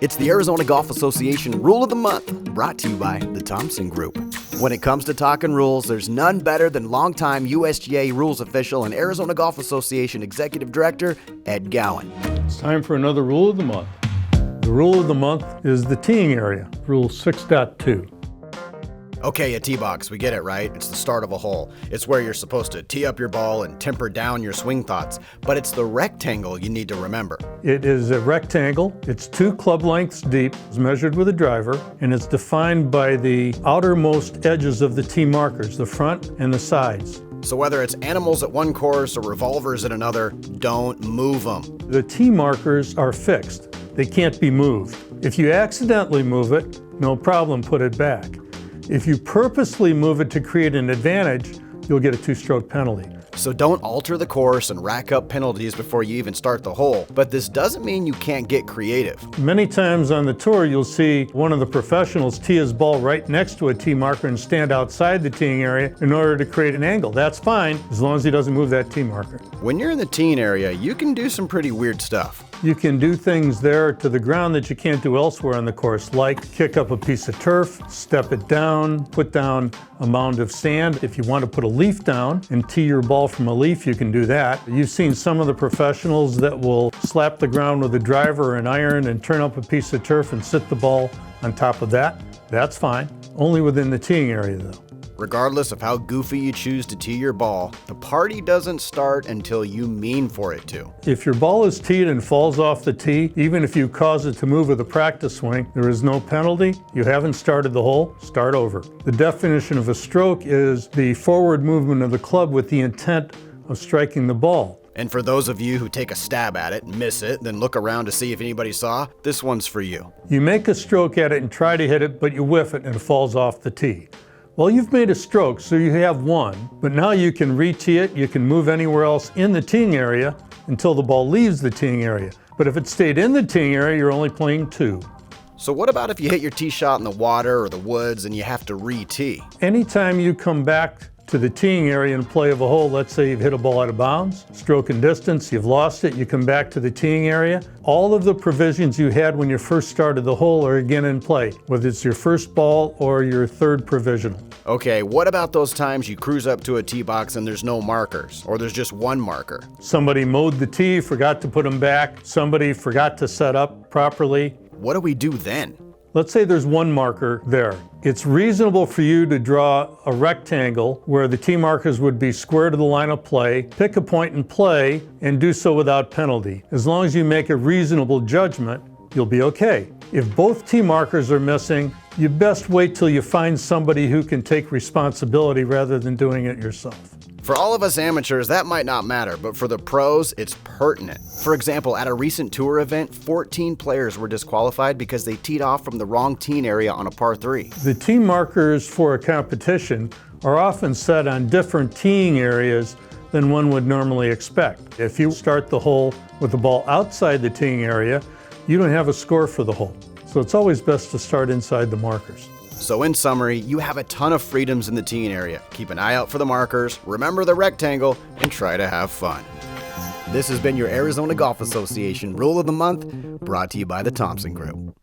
It's the Arizona Golf Association Rule of the Month, brought to you by the Thompson Group. When it comes to talking rules, there's none better than longtime USGA rules official and Arizona Golf Association Executive Director, Ed Gowan. It's time for another Rule of the Month. The Rule of the Month is the teeing area, Rule 6.2. Okay, a tee box, we get it, right? It's the start of a hole. It's where you're supposed to tee up your ball and temper down your swing thoughts. But it's the rectangle you need to remember. It is a rectangle. It's 2 club lengths deep. It's measured with a driver, and it's defined by the outermost edges of the tee markers, the front and the sides. So whether it's animals at one course or revolvers at another, don't move them. The tee markers are fixed. They can't be moved. If you accidentally move it, no problem, put it back. If you purposely move it to create an advantage, you'll get a 2-stroke penalty. So don't alter the course and rack up penalties before you even start the hole. But this doesn't mean you can't get creative. Many times on the tour, you'll see one of the professionals tee his ball right next to a tee marker and stand outside the teeing area in order to create an angle. That's fine, as long as he doesn't move that tee marker. When you're in the teeing area, you can do some pretty weird stuff. You can do things there to the ground that you can't do elsewhere on the course, like kick up a piece of turf, step it down, put down a mound of sand. If you want to put a leaf down and tee your ball from a leaf, you can do that. You've seen some of the professionals that will slap the ground with a driver or an iron and turn up a piece of turf and sit the ball on top of that. That's fine, only within the teeing area though. Regardless of how goofy you choose to tee your ball, the party doesn't start until you mean for it to. If your ball is teed and falls off the tee, even if you cause it to move with a practice swing, there is no penalty. You haven't started the hole, start over. The definition of a stroke is the forward movement of the club with the intent of striking the ball. And for those of you who take a stab at it, miss it, then look around to see if anybody saw, this one's for you. You make a stroke at it and try to hit it, but you whiff it and it falls off the tee. Well, you've made a stroke, so you have one, but now you can re-tee it, you can move anywhere else in the teeing area until the ball leaves the teeing area. But if it stayed in the teeing area, you're only playing 2. So what about if you hit your tee shot in the water or the woods and you have to re-tee? Anytime you come back to the teeing area in play of a hole, let's say you've hit a ball out of bounds, stroke and distance, you've lost it, you come back to the teeing area, all of the provisions you had when you first started the hole are again in play, whether it's your first ball or your third provisional. Okay, what about those times you cruise up to a tee box and there's no markers, or there's just one marker? Somebody mowed the tee, forgot to put them back, somebody forgot to set up properly. What do we do then? Let's say there's one marker there. It's reasonable for you to draw a rectangle where the tee markers would be square to the line of play, pick a point and play, and do so without penalty. As long as you make a reasonable judgment, you'll be okay. If both tee markers are missing, you best wait till you find somebody who can take responsibility rather than doing it yourself. For all of us amateurs, that might not matter, but for the pros, it's pertinent. For example, at a recent tour event, 14 players were disqualified because they teed off from the wrong teeing area on a par 3. The tee markers for a competition are often set on different teeing areas than one would normally expect. If you start the hole with the ball outside the teeing area, you don't have a score for the hole. So it's always best to start inside the markers. So in summary, you have a ton of freedoms in the teeing area. Keep an eye out for the markers, remember the rectangle, and try to have fun. This has been your Arizona Golf Association Rule of the Month, brought to you by the Thompson Group.